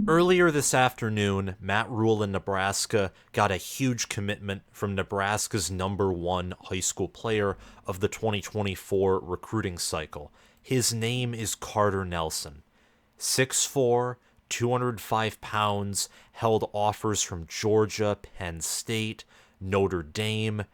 Earlier this afternoon, Matt Rhule in Nebraska got a huge commitment from Nebraska's #1 high school player of the 2024 recruiting cycle. His name is Carter Nelson. 6'4", 205 pounds, held offers from Georgia, Penn State, Notre Dame,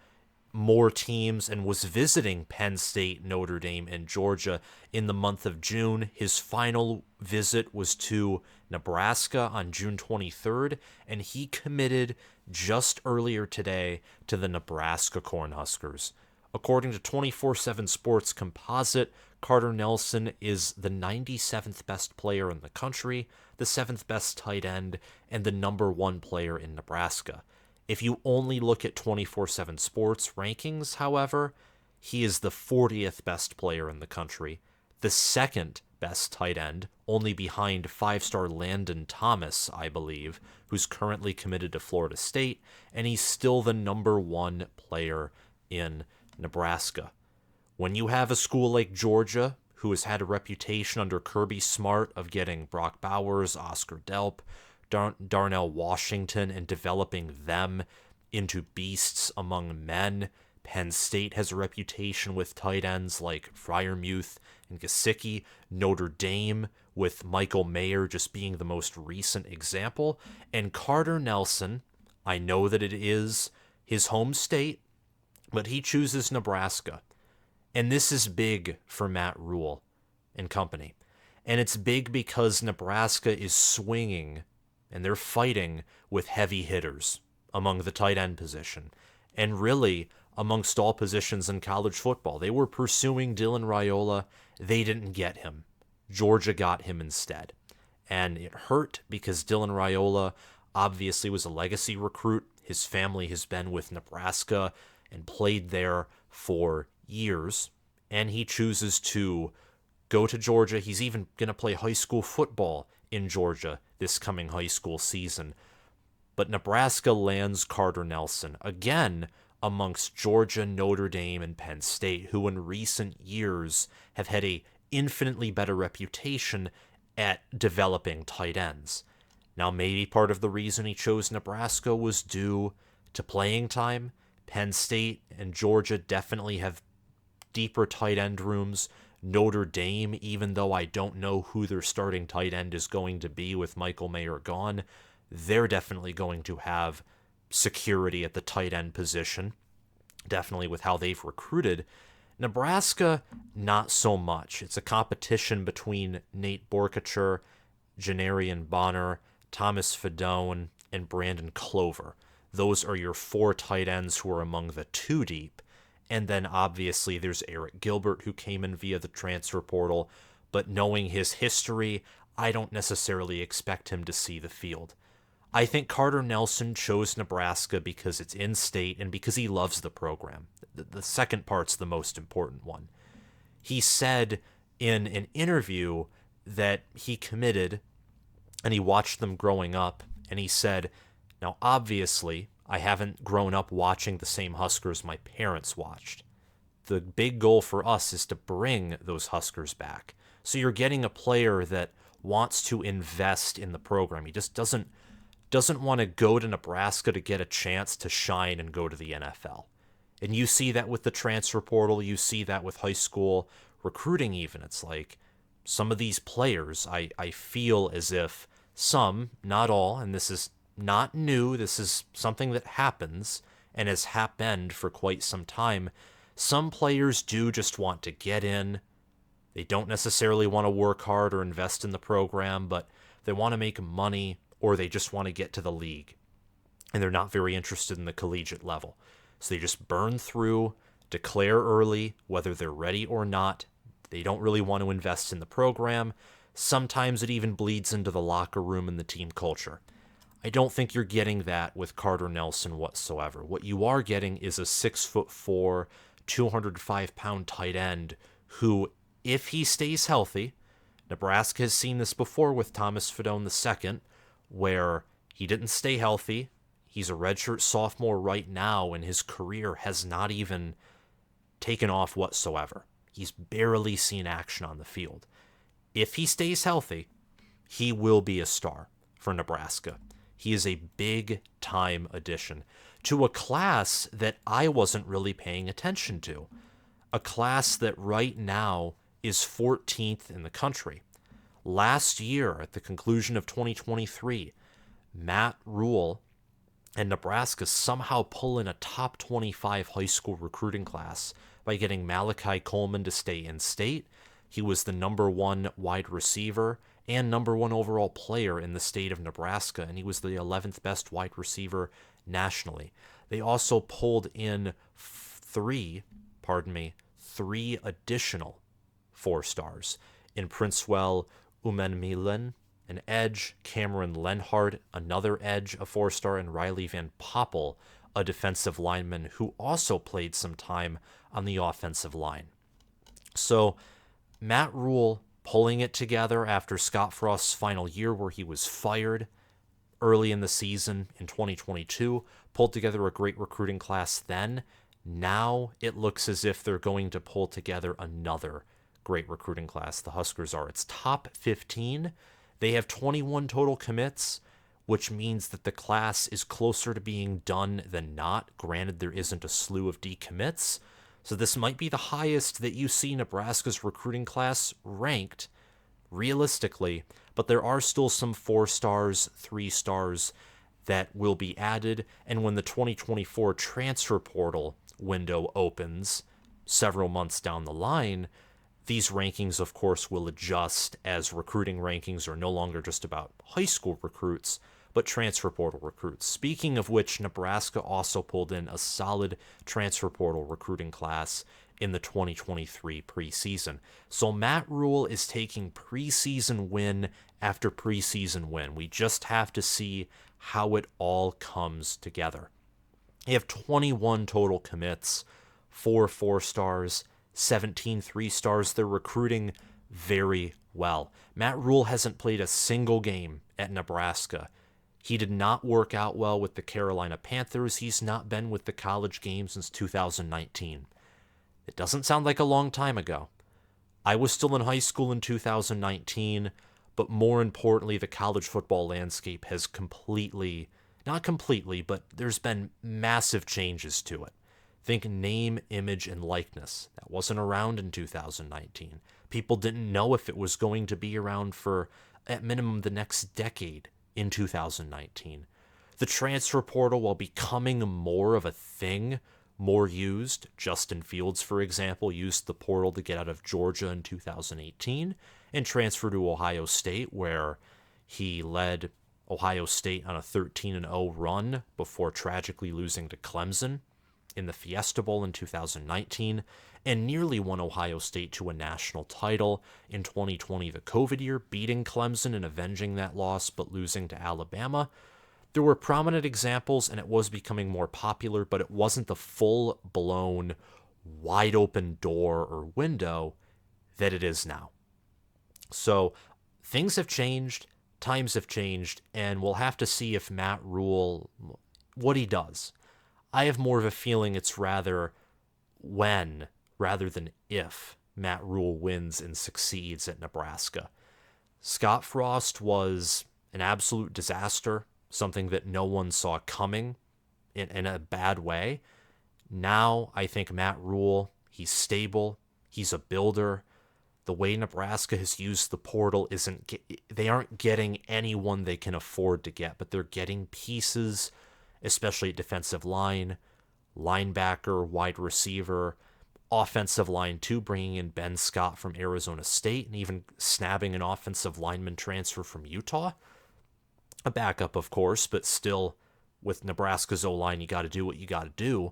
more teams, and was visiting Penn State, Notre Dame, and Georgia in the month of June. His final visit was to Nebraska on June 23rd, and he committed just earlier today to the Nebraska Cornhuskers. According to 24/7 Sports Composite, Carter Nelson is the 97th best player in the country, the 7th best tight end, and the #1 player in Nebraska. If you only look at 24/7 Sports rankings, however, he is the 40th best player in the country, the second best tight end, only behind five-star Landon Thomas, I believe, who's currently committed to Florida State, and he's still the #1 player in Nebraska. When you have a school like Georgia, who has had a reputation under Kirby Smart of getting Brock Bowers, Oscar Delp, Darnell Washington, and developing them into beasts among men. Penn State has a reputation with tight ends like Freiermuth and Gesicki. Notre Dame, with Michael Mayer just being the most recent example. And Carter Nelson, I know that it is his home state, but he chooses Nebraska. And this is big for Matt Rhule and company. And it's big because Nebraska is swinging and they're fighting with heavy hitters among the tight end position. And really, amongst all positions in college football, they were pursuing Dylan Raiola. They didn't get him. Georgia got him instead. And it hurt because Dylan Raiola obviously was a legacy recruit. His family has been with Nebraska and played there for years. And he chooses to go to Georgia. He's even going to play high school football in Georgia this coming high school season. But Nebraska lands Carter Nelson, again amongst Georgia, Notre Dame, and Penn State, who in recent years have had a infinitely better reputation at developing tight ends. Now, maybe part of the reason he chose Nebraska was due to playing time. Penn State and Georgia definitely have deeper tight end rooms. Notre Dame, even though I don't know who their starting tight end is going to be with Michael Mayer gone, they're definitely going to have security at the tight end position, definitely with how they've recruited. Nebraska, not so much. It's a competition between Nate Borkacher, Janarian Bonner, Thomas Fedone, and Brandon Clover. Those are your four tight ends who are among the two deep. And then obviously there's Eric Gilbert, who came in via the transfer portal, but knowing his history, I don't necessarily expect him to see the field. I think Carter Nelson chose Nebraska because it's in-state and because he loves the program. The second part's the most important one. He said in an interview that he committed and he watched them growing up, and he said, now obviously I haven't grown up watching the same Huskers my parents watched. The big goal for us is to bring those Huskers back. So you're getting a player that wants to invest in the program. He just doesn't want to go to Nebraska to get a chance to shine and go to the NFL. And you see that with the transfer portal. You see that with high school recruiting even. It's like some of these players, I feel as if some, not all, and this is not new, this is something that happens and has happened for quite some time. Some players do just want to get in. They don't necessarily want to work hard or invest in the program, but they want to make money, or they just want to get to the league. And they're not very interested in the collegiate level. So they just burn through, declare early, whether they're ready or not. They don't really want to invest in the program. Sometimes it even bleeds into the locker room and the team culture. I don't think you're getting that with Carter Nelson whatsoever. What you are getting is a 6'4", 205-pound tight end who, if he stays healthy, Nebraska has seen this before with Thomas Fedone II, where he didn't stay healthy. He's a redshirt sophomore right now, and his career has not even taken off whatsoever. He's barely seen action on the field. If he stays healthy, he will be a star for for Nebraska. He is a big-time addition to a class that I wasn't really paying attention to. A class that right now is 14th in the country. Last year, at the conclusion of 2023, Matt Rhule and Nebraska somehow pull in a top 25 high school recruiting class by getting Malachi Coleman to stay in state. He was the number 1 wide receiver and number 1 overall player in the state of Nebraska, and he was the 11th best wide receiver nationally. They also pulled in three additional 4-stars in Princewell Umenmielen, an edge, Cameron Lenhart, another edge, a 4-star, and Riley Van Poppel, a defensive lineman who also played some time on the offensive line. So Matt Rhule pulling it together after Scott Frost's final year where he was fired early in the season in 2022, pulled together a great recruiting class then. Now it looks as if they're going to pull together another great recruiting class. The Huskers are its top 15. They have 21 total commits, which means that the class is closer to being done than not. Granted, there isn't a slew of decommits, so this might be the highest that you see Nebraska's recruiting class ranked, realistically, but there are still some 4-stars, 3-stars that will be added, and when the 2024 transfer portal window opens several months down the line, these rankings, of course, will adjust as recruiting rankings are no longer just about high school recruits, but transfer portal recruits. Speaking of which, Nebraska also pulled in a solid transfer portal recruiting class in the 2023 preseason. So Matt Rhule is taking preseason win after preseason win. We just have to see how it all comes together. You have 21 total commits, 4-stars, 17 3-stars. They're recruiting very well. Matt Rhule hasn't played a single game at Nebraska. He did not work out well with the Carolina Panthers. He's not been with the college game since 2019. It doesn't sound like a long time ago. I was still in high school in 2019, but more importantly, the college football landscape has not completely, but there's been massive changes to it. Think name, image, and likeness. That wasn't around in 2019. People didn't know if it was going to be around for, at minimum, the next decade in 2019. The transfer portal, while becoming more of a thing, more used. Justin Fields, for example, used the portal to get out of Georgia in 2018 and transfer to Ohio State, where he led Ohio State on a 13-0 run before tragically losing to Clemson in the Fiesta Bowl in 2019, and nearly won Ohio State to a national title in 2020, the COVID year, beating Clemson and avenging that loss, but losing to Alabama. There were prominent examples, and it was becoming more popular, but it wasn't the full-blown, wide-open door or window that it is now. So things have changed, times have changed, and we'll have to see if Matt Rhule, what he does. I have more of a feeling it's rather when rather than if Matt Rhule wins and succeeds at Nebraska. Scott Frost was an absolute disaster, something that no one saw coming in a bad way. Now I think Matt Rhule, he's stable, he's a builder. The way Nebraska has used the portal they aren't getting anyone they can afford to get, but they're getting pieces, especially at defensive line, linebacker, wide receiver, offensive line too, bringing in Ben Scott from Arizona State and even snabbing an offensive lineman transfer from Utah. A backup, of course, but still with Nebraska's O-line, you got to do what you got to do.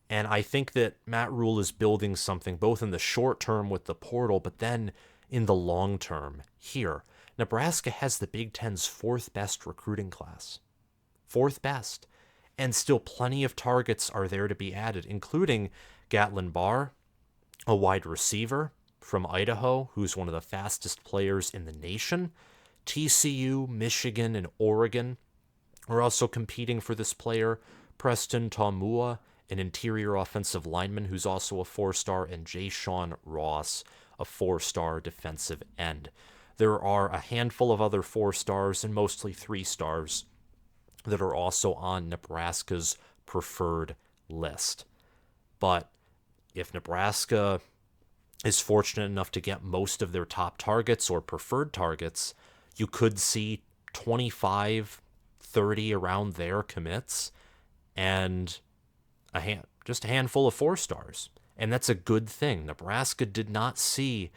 And I think that Matt Rhule is building something both in the short term with the portal, but then in the long term here. Nebraska has the Big Ten's 4th best recruiting class. 4th best. And still plenty of targets are there to be added, including Gatlin Barr, a wide receiver from Idaho, who's one of the fastest players in the nation. TCU, Michigan, and Oregon are also competing for this player. Preston Taumua, an interior offensive lineman who's also a 4-star, and Jay Sean Ross, a 4-star defensive end. There are a handful of other 4-stars and mostly 3-stars that are also on Nebraska's preferred list. But if Nebraska is fortunate enough to get most of their top targets or preferred targets, you could see 25, 30 around there commits and just a handful of 4-stars. And that's a good thing. Nebraska did not see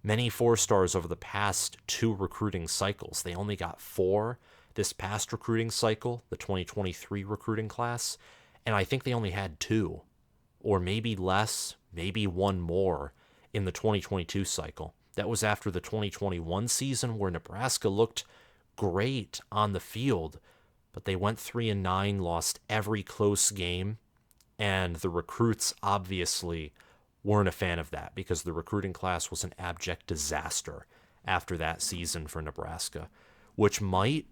many 4-stars over the past 2 recruiting cycles. They only got 4 this past recruiting cycle, the 2023 recruiting class, and I think they only had 2, or maybe less, maybe 1 more in the 2022 cycle. That was after the 2021 season where Nebraska looked great on the field, but they went 3-9, lost every close game, and the recruits obviously weren't a fan of that because the recruiting class was an abject disaster after that season for Nebraska, which might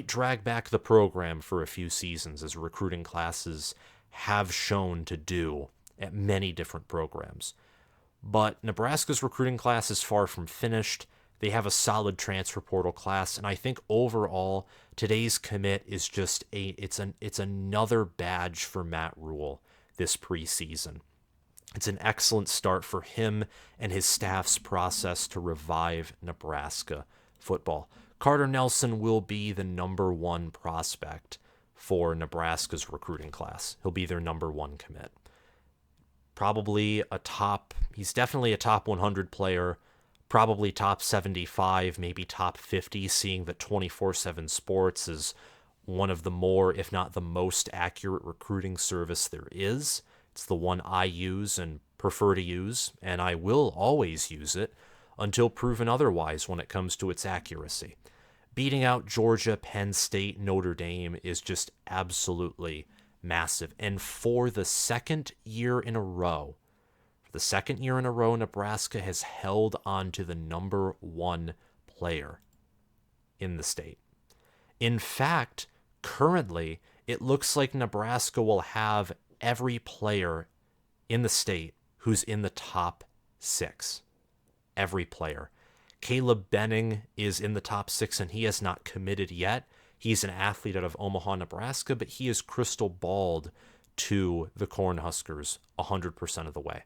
drag back the program for a few seasons, as recruiting classes have shown to do at many different programs. But Nebraska's recruiting class is far from finished. They have a solid transfer portal class, and I think overall today's commit is just it's another badge for Matt Rhule this preseason. It's an excellent start for him and his staff's process to revive Nebraska football. Carter Nelson will be the number 1 prospect for Nebraska's recruiting class. He'll be their number 1 commit. He's definitely a top 100 player, probably top 75, maybe top 50, seeing that 24/7 Sports is one of the more, if not the most accurate recruiting service there is. It's the one I use and prefer to use, and I will always use it until proven otherwise when it comes to its accuracy. Beating out Georgia, Penn State, Notre Dame is just absolutely massive. And for the second year in a row, Nebraska has held on to the number 1 player in the state. In fact, currently, it looks like Nebraska will have every player in the state who's in the top 6. Every player. Caleb Benning is in the top 6, and he has not committed yet. He's an athlete out of Omaha, Nebraska, but he is crystal balled to the Cornhuskers 100% of the way.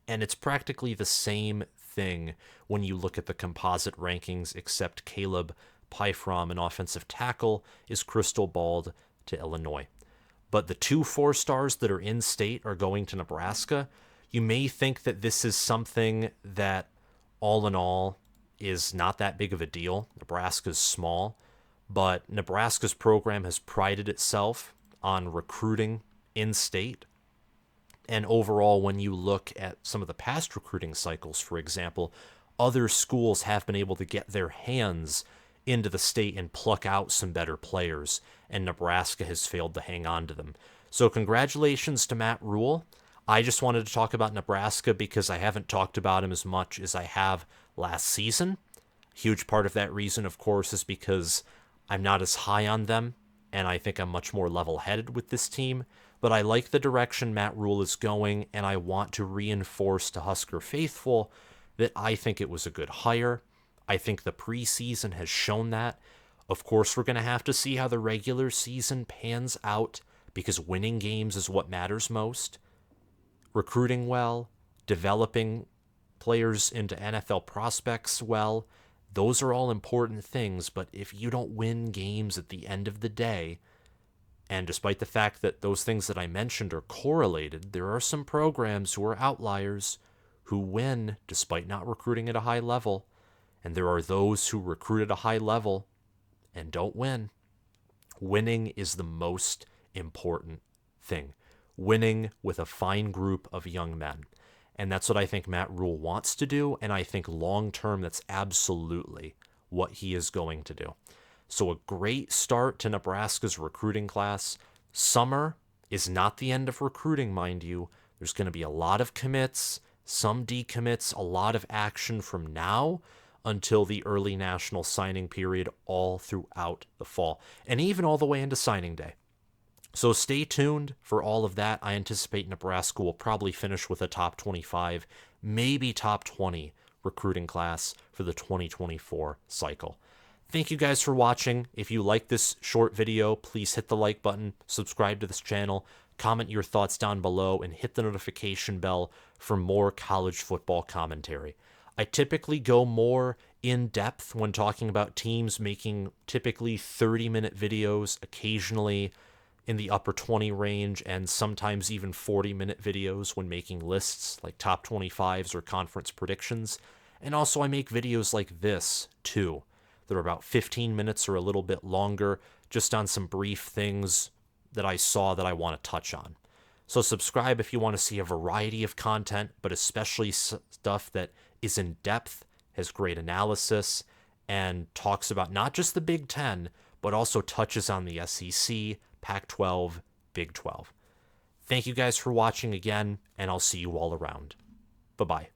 And it's practically the same thing when you look at the composite rankings, except Caleb Pyfrom, an offensive tackle, is crystal balled to Illinois. But the 2 4-stars that are in state are going to Nebraska. You may think that this is something that, all in all, is not that big of a deal. Nebraska's small, but Nebraska's program has prided itself on recruiting in state. And overall, when you look at some of the past recruiting cycles, for example, other schools have been able to get their hands into the state and pluck out some better players, and Nebraska has failed to hang on to them. So congratulations to Matt Rhule. I just wanted to talk about Nebraska because I haven't talked about him as much as I have last season. Huge part of that reason, of course, is because I'm not as high on them, and I think I'm much more level-headed with this team. But I like the direction Matt Rhule is going, and I want to reinforce to Husker faithful that I think it was a good hire. I think the preseason has shown that. Of course, we're going to have to see how the regular season pans out, because winning games is what matters most. Recruiting well, developing players into NFL prospects well, those are all important things, but if you don't win games at the end of the day, and despite the fact that those things that I mentioned are correlated, there are some programs who are outliers who win despite not recruiting at a high level, and there are those who recruit at a high level and don't win. Winning is the most important thing. Winning with a fine group of young men. And that's what I think Matt Rhule wants to do, and I think long-term that's absolutely what he is going to do. So a great start to Nebraska's recruiting class. Summer is not the end of recruiting, mind you. There's going to be a lot of commits, some decommits, a lot of action from now until the early national signing period all throughout the fall, and even all the way into signing day. So stay tuned for all of that. I anticipate Nebraska will probably finish with a top 25, maybe top 20 recruiting class for the 2024 cycle. Thank you guys for watching. If you like this short video, please hit the like button, subscribe to this channel, comment your thoughts down below, and hit the notification bell for more college football commentary. I typically go more in depth when talking about teams, making typically 30-minute videos, occasionally in the upper 20 range, and sometimes even 40-minute videos when making lists like top 25s or conference predictions. And also I make videos like this too. They're about 15 minutes or a little bit longer, just on some brief things that I saw that I want to touch on. So subscribe if you want to see a variety of content, but especially stuff that is in depth, has great analysis, and talks about not just the Big Ten, but also touches on the SEC, Pac-12, Big 12. Thank you guys for watching again, and I'll see you all around. Bye-bye.